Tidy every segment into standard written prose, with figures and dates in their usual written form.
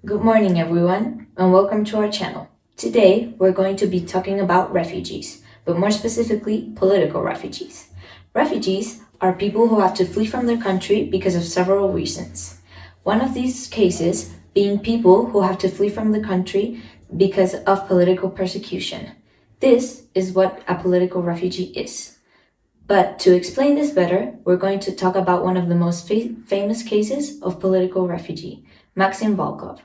Good morning, everyone, and welcome to our channel. Today, we're going to be talking about refugees, but more specifically, political refugees. Refugees are people who have to flee from their country because of several reasons. One of these cases being people who have to flee from the country because of political persecution. This is what a political refugee is. But to explain this better, we're going to talk about one of the most famous cases of political refugee, Maxim Volkov.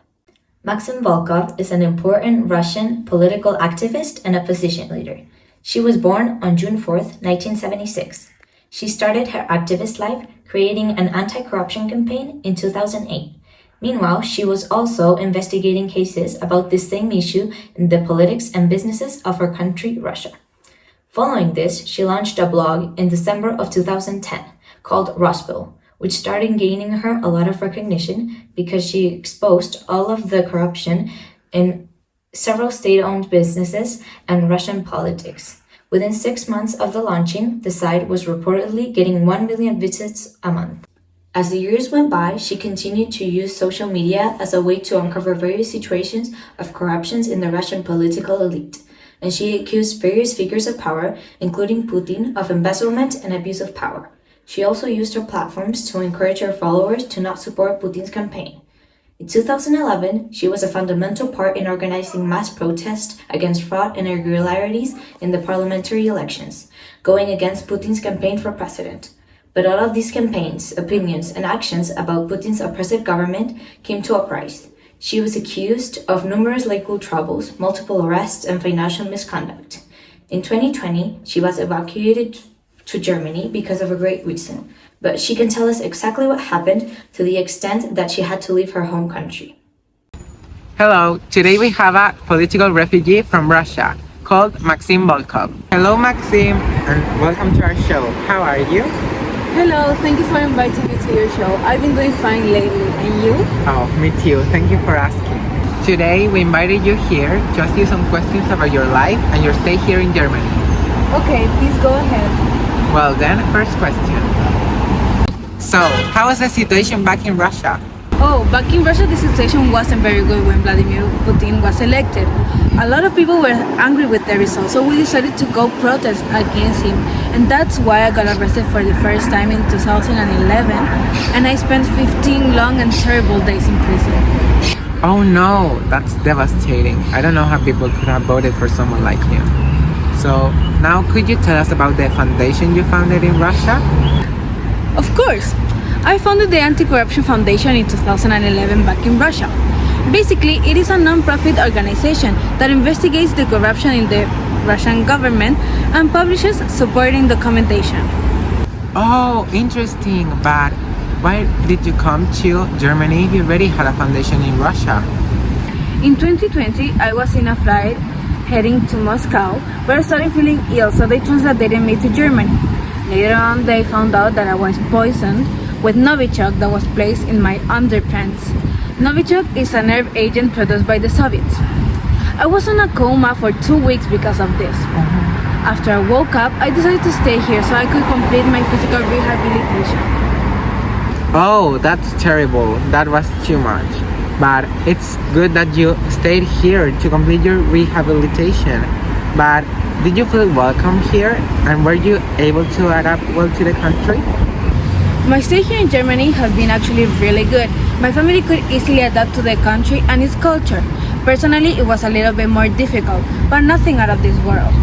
Maxim Volkov is an important Russian political activist and opposition leader. She was born on June 4th, 1976. She started her activist life creating an anti-corruption campaign in 2008. Meanwhile, she was also investigating cases about this same issue in the politics and businesses of her country, Russia. Following this, she launched a blog in December of 2010 called Ruspil, which started gaining her a lot of recognition because she exposed all of the corruption in several state-owned businesses and Russian politics. Within 6 months of the launching, the site was reportedly getting 1 million visits a month. As the years went by, she continued to use social media as a way to uncover various situations of corruptions in the Russian political elite, and she accused various figures of power, including Putin, of embezzlement and abuse of power. She also used her platforms to encourage her followers to not support Putin's campaign. In 2011, she was a fundamental part in organizing mass protests against fraud and irregularities in the parliamentary elections, going against Putin's campaign for president. But all of these campaigns, opinions, and actions about Putin's oppressive government came to a price. She was accused of numerous legal troubles, multiple arrests, and financial misconduct. In 2020, she was evacuated to Germany because of a great reason, but she can tell us exactly what happened to the extent that she had to leave her home country. Hello, today we have a political refugee from Russia called Maxim Volkov. Hello Maxim, and welcome to our show. How are you? Hello, thank you for inviting me to your show. I've been doing fine lately, and you? Oh, me too. Thank you for asking. Today we invited you here to ask you some questions about your life and your stay here in Germany. Okay, please go ahead. Well then, first question. So, how is the situation back in Russia? Oh, back in Russia the situation wasn't very good when Vladimir Putin was elected. A lot of people were angry with the result, so we decided to go protest against him. And that's why I got arrested for the first time in 2011, and I spent 15 long and terrible days in prison. Oh no, that's devastating. I don't know how people could have voted for someone like him. So, now could you tell us about the foundation you founded in Russia? Of course! I founded the Anti-Corruption Foundation in 2011 back in Russia. Basically, it is a non-profit organization that investigates the corruption in the Russian government and publishes supporting documentation. Oh, interesting. But why did you come to Germany if you already had a foundation in Russia? In 2020, I was in a flight heading to Moscow, but I started feeling ill, so they translated me to Germany. Later on, they found out that I was poisoned with Novichok that was placed in my underpants. Novichok is a nerve agent produced by the Soviets. I was in a coma for 2 weeks because of this. After I woke up, I decided to stay here so I could complete my physical rehabilitation. Oh, that's terrible. That was too much. But it's good that you stayed here to complete your rehabilitation. But did you feel welcome here? And were you able to adapt well to the country? My stay here in Germany has been actually really good. My family could easily adapt to the country and its culture. Personally, it was a little bit more difficult, but nothing out of this world.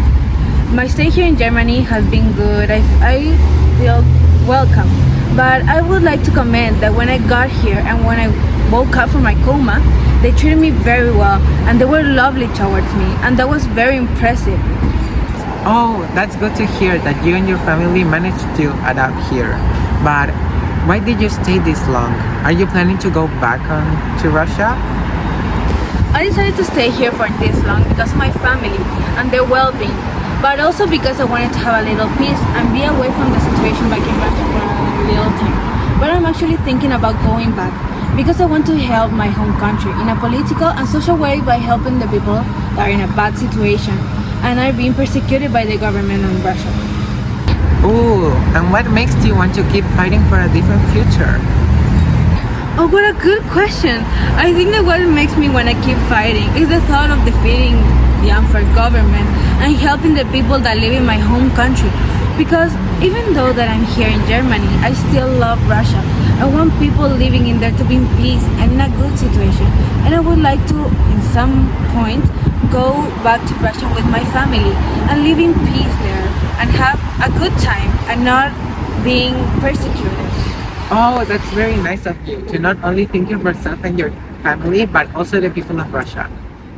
My stay here in Germany has been good. I feel welcome. But I would like to comment that when I got here and when I woke up from my coma, they treated me very well and they were lovely towards me, and that was very impressive. Oh, that's good to hear that you and your family managed to adapt here. But why did you stay this long? Are you planning to go back to Russia? I decided to stay here for this long because of my family and their well-being, but also because I wanted to have a little peace and be away from the situation back in Russia for a little time. But I'm actually thinking about going back because I want to help my home country in a political and social way by helping the people that are in a bad situation and are being persecuted by the government of Russia. Ooh, and what makes you want to keep fighting for a different future? Oh, what a good question. I think that what makes me want to keep fighting is the thought of defeating the unfair government and helping the people that live in my home country. Because even though that I'm here in Germany, I still love Russia. I want people living in there to be in peace and in a good situation. And I would like to, in some point, go back to Russia with my family and live in peace there and have a good time and not being persecuted. Oh, that's very nice of you to not only think of yourself and your family, but also the people of Russia.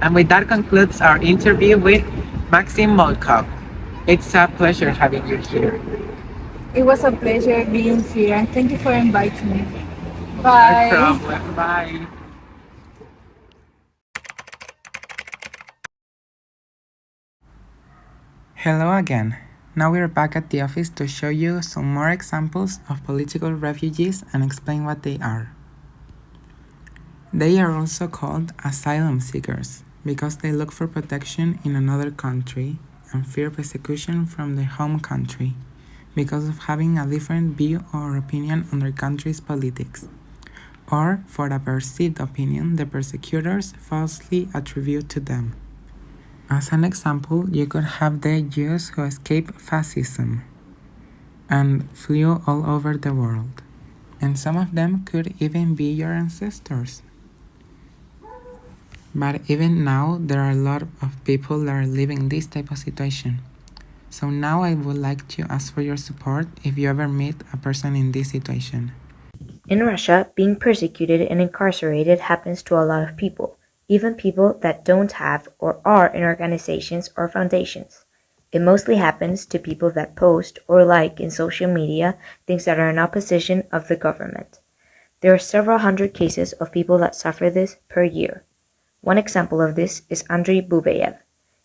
And with that concludes our interview with Maxim Molkov. It's a pleasure having you here. It was a pleasure being here and thank you for inviting me. No Bye. problem. Bye. Hello again. Now we're back at the office to show you some more examples of political refugees and explain what they are. They are also called asylum seekers because they look for protection in another country and fear persecution from their home country because of having a different view or opinion on their country's politics, or for a perceived opinion the persecutors falsely attribute to them. As an example, you could have the Jews who escaped fascism and flew all over the world, and some of them could even be your ancestors. But even now, there are a lot of people that are living this type of situation. So now I would like to ask for your support if you ever meet a person in this situation. In Russia, being persecuted and incarcerated happens to a lot of people, even people that don't have or are in organizations or foundations. It mostly happens to people that post or like in social media things that are in opposition of the government. There are several hundred cases of people that suffer this per year. One example of this is Andriy Bubayev.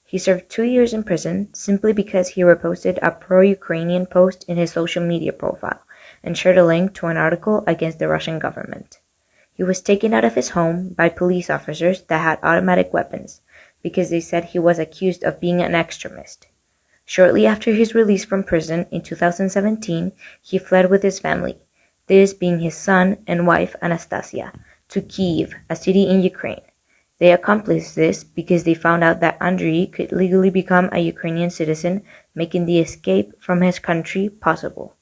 He served 2 years in prison simply because he reposted a pro-Ukrainian post in his social media profile and shared a link to an article against the Russian government. He was taken out of his home by police officers that had automatic weapons because they said he was accused of being an extremist. Shortly after his release from prison in 2017, he fled with his family, this being his son and wife Anastasia, to Kyiv, a city in Ukraine. They accomplished this because they found out that Andriy could legally become a Ukrainian citizen, making the escape from his country possible.